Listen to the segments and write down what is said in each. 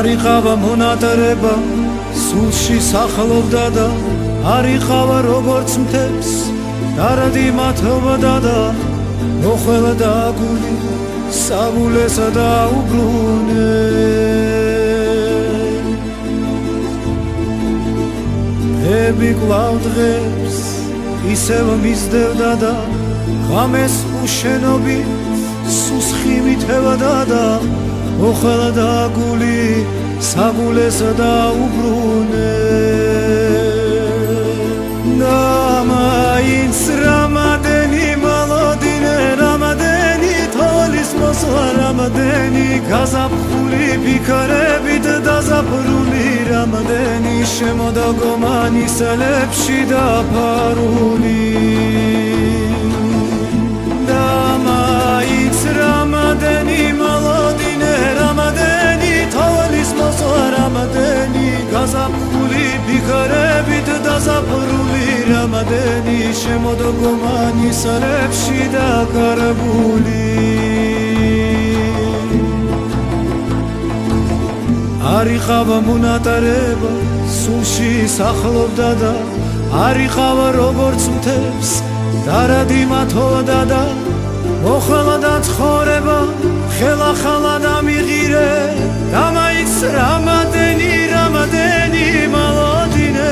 არიყავა მონატრება სულში სახლობდა და არიყავა როგორც მთებს დარადი მათობდა და მოხველდა გული საბულესა და უბრუნე ები კვლავ დღეს ისევ მისდევდა და ღამეს უშენობით სუსხი მითევდა და მოხველდა გული საბულესა და უბრუნე და მაინც რამადენი მოლოდინე რამადენი თოლის მოსვლა რამადენი გაზაფხული ფიქრებით დაზაფრული რამადენი შემოდა გომანისელებში დაფარული და მაინც რამადენი მოლოდინე რამადენი თოლის მოსვლა რამადენი გაზაფხული ფიქრებით დაზაფრული რამადენი შემოდა გომანისელებში დაკარგული არიყავა მონატრება სულში სახლობდა და არიყავა როგორც მთებს დარადი მათოდა და მოხელდა ცხოვრება ხელახლა დამიღირე და მაინც რამადენი რამადენი მოლოდინე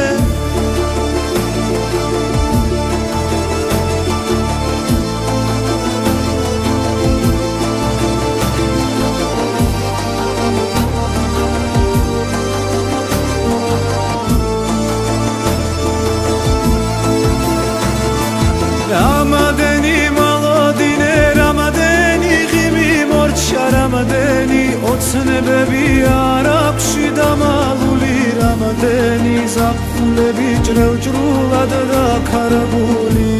რამადენი მოლოდინე რამადენი ღიმი მორჩა რამადენი ოცნებები არ აქვს დამალული რამადენი ზაფხულები ჭრევჭრულად დაქარგული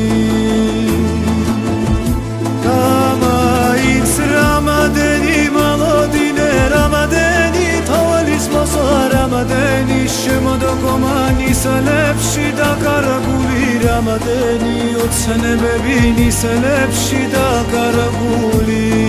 და მაინც რამადენი მოლოდინე რამადენი თოლის მოსვლა რამადენი შემოდა გომანისელებში დაკარგული რამადენი ოცნებები ნისლებში დაკარგული